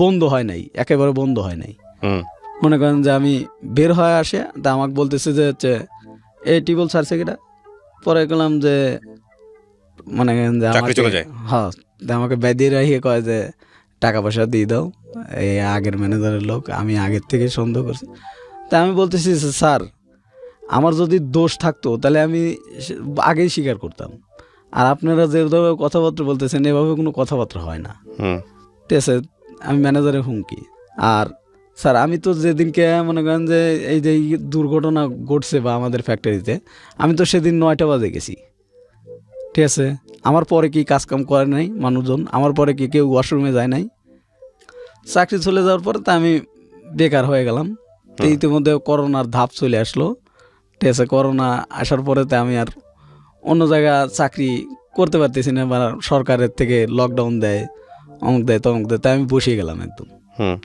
বন্ধ হয় নাই, একেবারে বন্ধ হয় নাই। হুম মনে করেন যে আমি বের হয়ে আসে, তা আমাকে বলতেছে যে হচ্ছে এই টিউবওয়েল ছাড়ছে কিটা, পরে গেলাম যে মনে করেন যে চাকরি আমাকে, চলে যায়। হ্যাঁ, তা আমাকে বেঁধে রাখিয়ে কয় যে টাকা পয়সা দিয়ে দাও, এই আগের ম্যানেজারের লোক, আমি আগের থেকে সন্দেহ করছি। তা আমি বলতেছি যে, স্যার, আমার যদি দোষ থাকতো তাহলে আমি আগেই স্বীকার করতাম, আর আপনারা যেভাবে কথাবার্তা বলতেছেন এভাবে কোনো কথাবার্তা হয় না, হুম ঠিক আছে। আমি ম্যানেজারের হুমকি, আর স্যার আমি তো যেদিনকে মনে করেন যে এই যে দুর্ঘটনা ঘটছে বা আমাদের ফ্যাক্টরিতে, আমি তো সেদিন 9টা বাজে গেছি, ঠিক আছে। আমার পরে কি কাজকাম করে নাই মানুষজন, আমার পরে কি কেউ ওয়াশরুমে যায় নাই, চাকরি চলে যাওয়ার পরে তা আমি বেকার হয়ে গেলাম। তো ইতিমধ্যে করোনার ধাপ চলে আসলো, ঠিক আছে। করোনা আসার পরে তো আমি আর অন্য জায়গা চাকরি করতে পারতেছি না, বা সরকারের থেকে লকডাউন দেয়, অমুক দেয় তমুক দেয়, তাই আমি বসে গেলাম একদম, হুম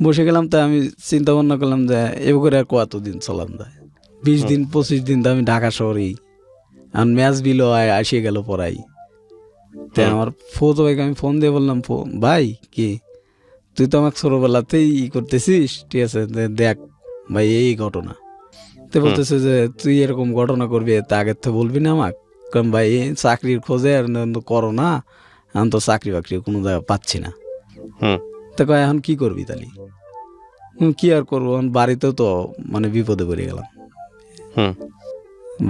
বসে গেলাম। তাই আমি চিন্তা ভাবনা করলাম যে এ করে আর কতদিন চলান যায়, 20 দিন 25 দিন তো আমি ঢাকা শহরেই, এখন ম্যাচ বিলও আসিয়ে গেল পড়াই। তাই আমার ফোতো ভাইকে আমি ফোন দিয়ে বললাম, ভাই কি তুই তো আমাকে ছোটবেলাতেই করতেছিস, ঠিক আছে, দেখ ভাই এই ঘটনা, তো বলতেছে যে তুই এরকম ঘটনা করবি তা আগের তো বলবি না আমাকে, কারণ ভাই এই চাকরির খোঁজে আর করো না, এখন তো চাকরি বাকরি কোনো জায়গায় পাচ্ছি না। হুম তো কয় এখন কি করবি তাহলে, কি আর করবো, এখন বাড়িতেও তো মানে বিপদে পড়ে গেলাম, হুম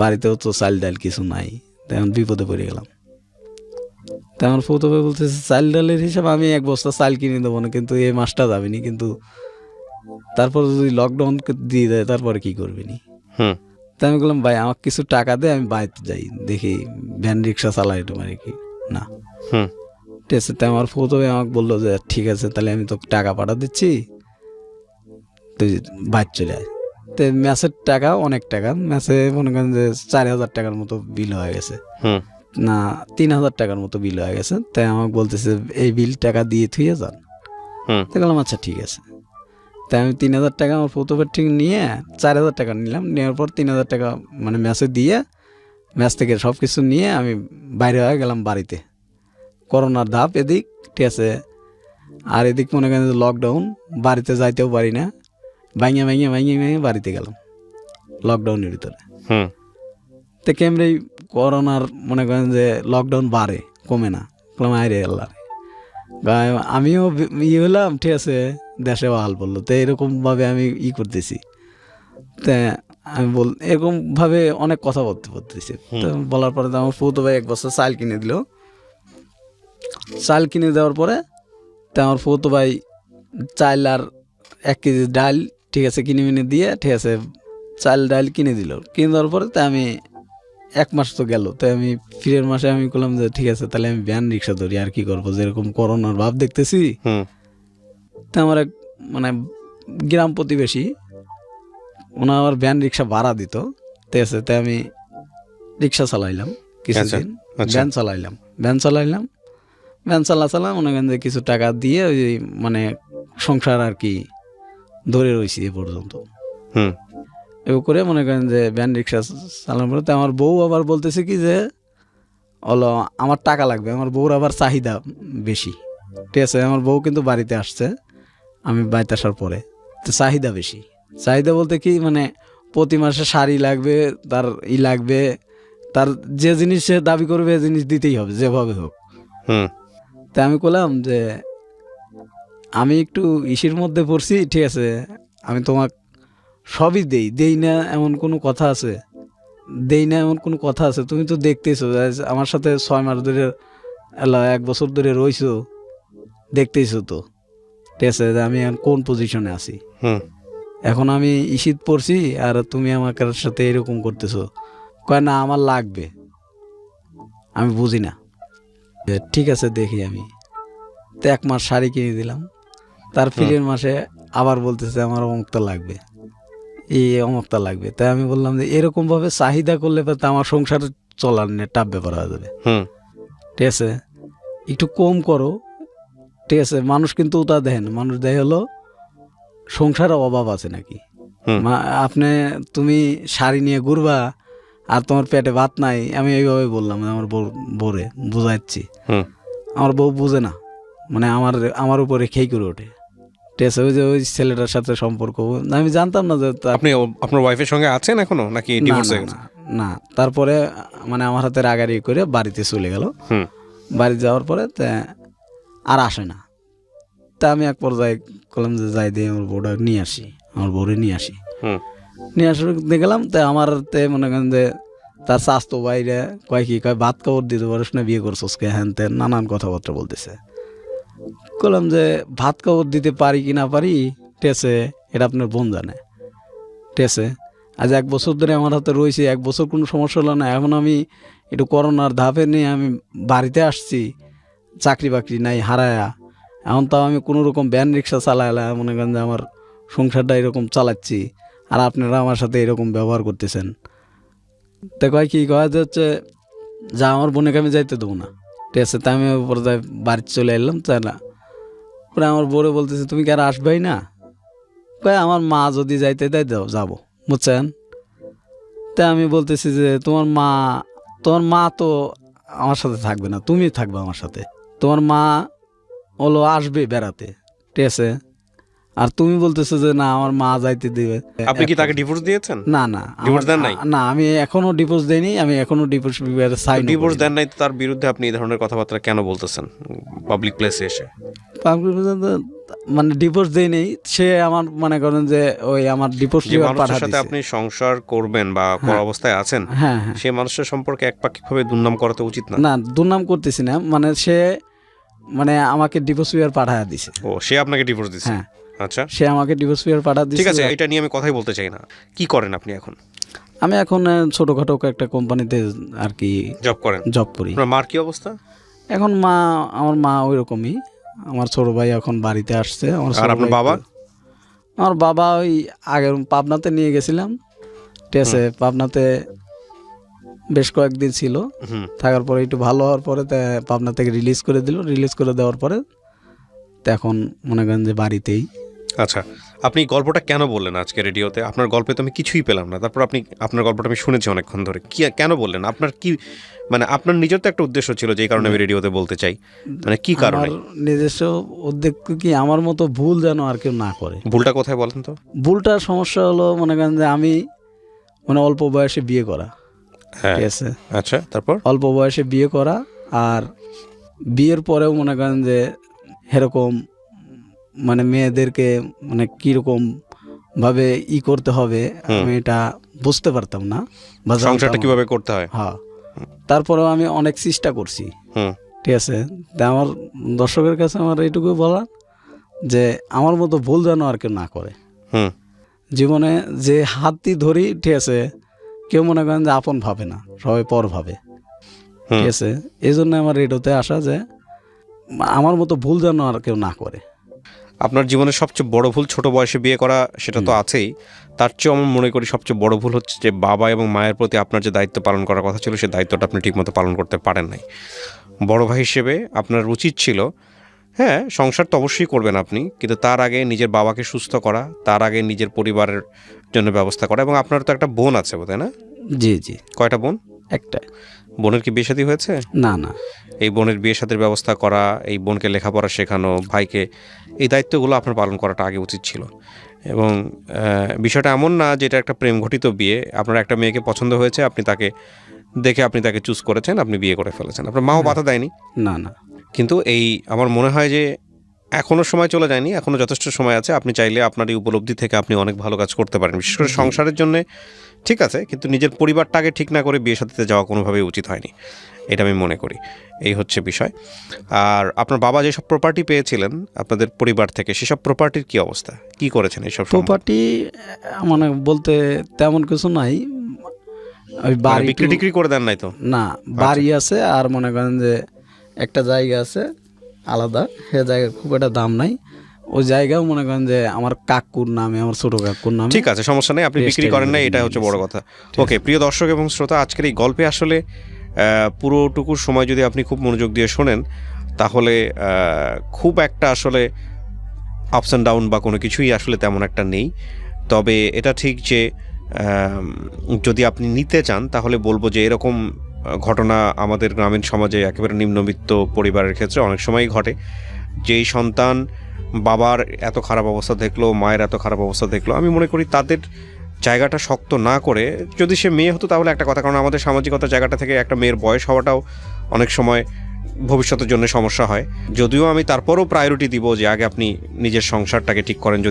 বাড়িতেও তো চাল ডাল কিছু নাই, এখন বিপদে পড়ে গেলাম। তেমন প্রথমে বলতেছে চাল ডালের হিসাব আমি 1 বস্তা চাল কিনে দেবো না, কিন্তু এই মাসটা যাবেনি, কিন্তু তারপর যদি লকডাউন দিয়ে দেয় তারপরে কি করবি নি। হুম তাই আমি বললাম ভাই আমাকে কিছু টাকা দে, আমি বাড়িতে যাই দেখি ভ্যান রিক্সা চালাই তোমার কি না, হুম ঠিক আছে। তাই আমার প্রথমে আমাকে বললো যে ঠিক আছে তাহলে আমি তোকে টাকা পাঠা দিচ্ছি, তুই বাইর চলে আয়। তো ম্যাচের টাকা অনেক টাকা, ম্যাচে মনে করেন যে 4,000 টাকার মতো বিল হয়ে গেছে, হুম না 3,000 টাকার মতো বিল হয়ে গেছে। তাই আমাকে বলতেছে এই বিল টাকা দিয়ে থুয়ে যান। হুম তো বললাম আচ্ছা ঠিক আছে। তাই আমি 3,000 টাকা আমার প্রথমের ঠিক নিয়ে 4,000 টাকা নিলাম, নেওয়ার পর 3,000 টাকা মানে ম্যাচে দিয়ে, ম্যাচ থেকে সব কিছু নিয়ে আমি বাইরে হয়ে গেলাম বাড়িতে। করোনার ধাপ এদিক, ঠিক আছে, আর এদিক মনে করেন লকডাউন, বাড়িতে যাইতেও পারি না, ভাঙিয়ে বাড়িতে গেলাম লকডাউনের ভিতরে। হুম তো কেমরেই করোনার মনে করেন যে লকডাউন বাড়ে, কমে না, বললাম আরে আল্লাহ, আমিও হলাম, ঠিক আছে, দেশে হাল বললো, তো এরকমভাবে আমি করতেছি। তা আমি এরকমভাবে অনেক কথা বলতেছি। তো বলার পরে তো আমার ফুতো ভাই 1 বস্তা চাল কিনে দিল, চাল কিনে দেওয়ার পরে তা আমার ফুতো ভাই চাল আর 1 কেজি ডাল, ঠিক আছে, কিনে দিয়ে, ঠিক আছে, চাল ডাল কিনে দিল, কিনে দেওয়ার পরে তা আমি 1 মাস তো গেল, তাই আমি ফিরের মাসে আমি বললাম যে ঠিক আছে তাহলে আমি ভ্যান রিক্সা ধরি, আর কি করবো, যেরকম করোনার ভাব দেখতেছি। হুম তা আমার এক মানে গ্রাম প্রতিবেশী, ওনার আমার ভ্যান রিক্সা ভাড়া দিত, ঠিক আছে। তাই আমি রিক্সা চালাইলাম কিছুদিন, আচ্ছা। ভ্যান চালাম মনে করেন যে কিছু টাকা দিয়ে ওই মানে সংসার আর কি ধরে রয়েছি এ পর্যন্ত। হুম এও করে মনে করেন যে ভ্যান রিক্সা চালানোর পরে তো আমার বউ আবার বলতেছে কি যে হলো আমার টাকা লাগবে, আমার বউর আবার চাহিদা বেশি, ঠিক আছে। আমার বউ কিন্তু বাড়িতে আসছে আমি বাড়িতে আসার পরে, তো চাহিদা বেশি, চাহিদা বলতে কি মানে প্রতি মাসে শাড়ি লাগবে, তার লাগবে, তার যে জিনিস সে দাবি করবে এই জিনিস দিতেই হবে যেভাবে হোক। হুম তা আমি বললাম যে আমি একটু ইসির মধ্যে পড়ছি, ঠিক আছে, আমি তোমাকে সবই দেই না এমন কোনো কথা আছে, তুমি তো দেখতেইছো আমার সাথে 6 মাস ধরে 1 বছর ধরে রইছো, দেখতেইছো তো, ঠিক আছে, যে আমি এখন কোন পজিশনে আছি। হুম এখন আমি ইসিত পড়ছি আর তুমি আমার সাথে এরকম করতেছো, কয় না আমার লাগবে, আমি বুঝি না। ঠিক আছে দেখি আমি, তো 1 মাস শাড়ি কিনে দিলাম, তার ফিরের মাসে আবার বলতেছে আমার অমুকটা লাগবে, এই অমুকটা লাগবে। তাই আমি বললাম যে এরকমভাবে চাহিদা করলে তো আমার সংসার চলার নিয়ে টাপ ব্যাপার হয়ে যাবে, ঠিক আছে, একটু কম করো, ঠিক আছে। মানুষ কিন্তু তা দেখেন, মানুষ দেখে হলো সংসারে অভাব আছে নাকি। আপনি তুমি শাড়ি নিয়ে ঘুরবা আর তোমার পেটে ভাত নাই, আমি এইভাবে বললাম আমার বউরে বুঝাচ্ছি। আমার বউ বুঝে না, মানে আমার উপরে খেই করে ওঠে, ঠিক আছে। ওই যে ওই ছেলেটার সাথে সম্পর্ক, আমি জানতাম না যে আপনি আপনার ওয়াইফের সঙ্গে আছেন এখনো নাকি ডিভোর্স হয়ে গেছে? না, তারপরে মানে আমার হাতে রাগারি করে বাড়িতে চলে গেল। বাড়ি যাওয়ার পরে আর আসে না। তা আমি এক পর্যায়ে করলাম যে যাই দিয়ে আমার বউটা নিয়ে আসি, আমার বউরে নিয়ে আসি। নিয়ে আসতে গেলাম, তো আমার মনে করেন যে তার স্বাস্থ্য বাইরে কয় ভাত কাপড় দিতে পারিস না, বিয়ে করছোস কে, হ্যান ত্যান নানান কথাবার্তা বলতেছে। বললাম যে ভাত কাপড় দিতে পারি কি না পারি, ঠিক আছে, এটা আপনার বোন জানে, ঠিক আছে। আজ 1 বছর ধরে আমার হাতে রয়েছে, 1 বছর কোনো সমস্যা হলো না। এখন আমি একটু করোনার ধাপে নিয়ে আমি বাড়িতে আসছি, চাকরি বাকরি নাই হারায়া, এখন তাও আমি কোনো রকম ভ্যান রিক্সা চালাইলাম, মনে করেন যে আমার সংসারটা এরকম চালাচ্ছি, আর আপনারা আমার সাথে এরকম ব্যবহার করতেছেন। তো কয় যাচ্ছে যা আমার বোনকে আমি যাইতে দেবো না, ঠিক আছে। তাই আমি পর্যায়ে বাড়িতে চলে এলাম। তাই না, পরে আমার বউরে বলতেছে তুমি কি আর আসবেই না? কয় আমার মা যদি যাইতে দেয় যাবো, বুঝছেন। তাই আমি বলতেছি যে তোমার মা তো আমার সাথে থাকবে না, তুমি থাকবে আমার সাথে। তোমার মা হলো আসবে বেড়াতে, ঠিক আছে, আর তুমি বলতেছো যে না আমার মা যাইতে দিবে। আপনি কি তাকে ডিভোর্স দিয়েছেন? না, ডিভোর্স দেন নাই? না, আমি এখনো ডিভোর্স দেইনি, আমি এখনো ডিভোর্স ডিভোর্স দেন নাই, তার বিরুদ্ধে আপনি এই ধরনের কথাবার্তা কেন বলতেছেন পাবলিক প্লেসে এসে? মানে ডিভোর্স দেই নেই, সে আমার মনে করেন যে ওই আমার ডিভোর্স মানুষের সাথে আপনি সংসার করবেন বা করা অবস্থায় আছেন, হ্যাঁ, সেই মানুষের সম্পর্কে একপাক্ষিকভাবে দুর্নাম করা তো উচিত না। না, দুর্নাম করতেছি না, মানে সে মানে আমাকে ডিভোর্স পেপার পাঠায় দিছে। ও, সে আপনাকে ডিভোর্স দিছে? হ্যাঁ, আচ্ছা, সে আমাকে ডিভোর্স পেপার পাঠা দিছে। ঠিক আছে, এটা নিয়ে আমি কথাই বলতে চাই না। কি করেন আপনি এখন? আমি এখন ছোটখাটো একটা কোম্পানিতে আর কি জব করি। আপনার মার কি অবস্থা এখন? আমার মা ওই রকমই। আমার ছোট ভাই এখন বাড়িতে আসছে। আর আপনার বাবা? আমার বাবা ওই আগের পাবনাতে নিয়ে গেছিলাম, ঠিক আছে। পাবনাতে বেশ কয়েকদিন ছিল, থাকার পরে একটু ভালো হওয়ার পরে পাবনা থেকে রিলিজ করে দিল। রিলিজ করে দেওয়ার পরে তো এখন মনে করেন যে বাড়িতেই। আচ্ছা, আপনি গল্পটা কেন বললেন আজকে রেডিওতে? আপনার গল্পে তো আমি কিছুই পেলাম না। তারপর আপনার গল্পটা আমি শুনেছি অনেকক্ষণ ধরে, কেন বললেন? আপনার কি মানে আপনার নিজের তো একটা উদ্দেশ্য ছিল যেই কারণে আমি রেডিওতে বলতে চাই, মানে কি কারণে? আমার নিজস্ব উদ্যোগ কি, আমার মতো ভুল যেন আর কেউ না করে। ভুলটা কোথায় বলেন তো? ভুলটার সমস্যা হলো মনে করেন যে আমি মানে অল্প বয়সে বিয়ে করা, ঠিক আছে। আচ্ছা, তারপর অল্প বয়সে বিয়ে করা, আর বিয়ের পরেও মনে করেন যে এরকম মানে মেয়েদেরকে মানে কীরকম ভাবে করতে হবে আমি এটা বুঝতে পারতাম না, সংসারটা কিভাবে করতে হয়। হ্যাঁ, তারপরেও আমি অনেক চেষ্টা করছি, ঠিক আছে। তা আমার দর্শকের কাছে আমার এইটুকু বলা যে আমার মতো ভুল যেন আর কেউ না করে। জীবনে যে হাতটি ধরি, ঠিক আছে, কেউ মনে করেন যে আপন ভাবে না, সবাই পর ভাবে, ঠিক আছে। এই জন্য আমার রেডিওতে আসা যে আমার মতো ভুল যেন আর কেউ না করে। আপনার জীবনের সবচেয়ে বড় ভুল ছোট বয়সে বিয়ে করা, সেটা তো আছেই। তার চেয়েও আমি মনে করি সবচেয়ে বড় ভুল হচ্ছে যে বাবা এবং মায়ের প্রতি আপনার যে দায়িত্ব পালন করার কথা ছিল, সেই দায়িত্বটা আপনি ঠিকমতো পালন করতে পারেন নাই। বড় ভাই হিসেবে আপনার উচিত ছিল, হ্যাঁ সংসার তো অবশ্যই করবেন আপনি, কিন্তু তার আগে নিজের বাবাকে সুস্থ করা, তার আগে নিজের পরিবারের জন্য ব্যবস্থা করা। এবং আপনার তো একটা বোন আছে বোধহয়, না? জি জি। কয়টা বোন? একটা। বোনের কি বিয়ে শাদী হয়েছে? না না। এই বোনের বিয়ে শাদীর ব্যবস্থা করা, এই বোনকে লেখাপড়া শেখানো, ভাইকে, এই দায়িত্বগুলো আপনার পালন করাটা আগে উচিত ছিল। এবং বিষয়টা এমন না যে এটা একটা প্রেম ঘটিত বিয়ে। আপনার একটা মেয়েকে পছন্দ হয়েছে, আপনি তাকে দেখে আপনি তাকে চুজ করেছেন, আপনি বিয়ে করে ফেলেছেন। আপনার মাও বাধা দেয়নি? না না। কিন্তু এই আমার মনে হয় যে এখনও সময় চলে যায়নি, এখনও যথেষ্ট সময় আছে। আপনি চাইলে আপনার এই উপলব্ধি থেকে আপনি অনেক ভালো কাজ করতে পারেন, বিশেষ করে সংসারের জন্য। ঠিক আছে, কিন্তু নিজের পরিবারটাকে ঠিক না করে বিয়ে সাথে যাওয়া কোনোভাবেই উচিত হয়নি, এটা আমি মনে করি। এই হচ্ছে বিষয়। আর আপনার বাবা যেসব প্রপার্টি পেয়েছিলেন আপনাদের পরিবার থেকে, সেসব প্রপার্টির কি অবস্থা, কি করেছেন এইসব প্রপার্টি? মানে বলতে তেমন কিছু নাই, ওই মানে বাড়ি বিক্রি টিক্রি করে দেন নাই তো? না, বাড়ি আছে আর মনে করেন যে একটা জায়গা আছে আলাদা, সে জায়গার খুব একটা দাম নাই। ওই জায়গাও মনে করেন যে আমার কাকুর নামে, আমার ছোট কাকুর নামে। ঠিক আছে, সমস্যা নেই, আপনি বিক্রি করেন নাই, এটা হচ্ছে বড় কথা। ওকে, প্রিয় দর্শক এবং শ্রোতা, আজকের এই গল্পে আসলে পুরোটুকু সময় যদি আপনি খুব মনোযোগ দিয়ে শোনেন তাহলে খুব একটা আসলে আপস অ্যান্ড ডাউন বা কোনো কিছুই আসলে তেমন একটা নেই। তবে এটা ঠিক যে যদি আপনি নিতে চান তাহলে বলবো যে এরকম ঘটনা আমাদের গ্রামীণ সমাজে একেবারে নিম্নবিত্ত পরিবারের ক্ষেত্রে অনেক সময়ই ঘটে। যেই সন্তান বাবার এত খারাপ অবস্থা দেখলো, মায়ের এত খারাপ অবস্থা দেখলো, আমি মনে করি তাদের জায়গাটা শক্ত না করে, যদি সে মেয়ে হতো তাহলে একটা কথা, কারণ আমাদের সামাজিকতার জায়গাটা থেকে একটা মেয়ের বয়স হওয়াটাও অনেক সময় ভবিষ্যতের জন্য সমস্যা হয়। যদিও আমি তারপরও প্রায়োরিটি দিব যে আগে আপনি নিজের সংসারটাকে ঠিক করেন।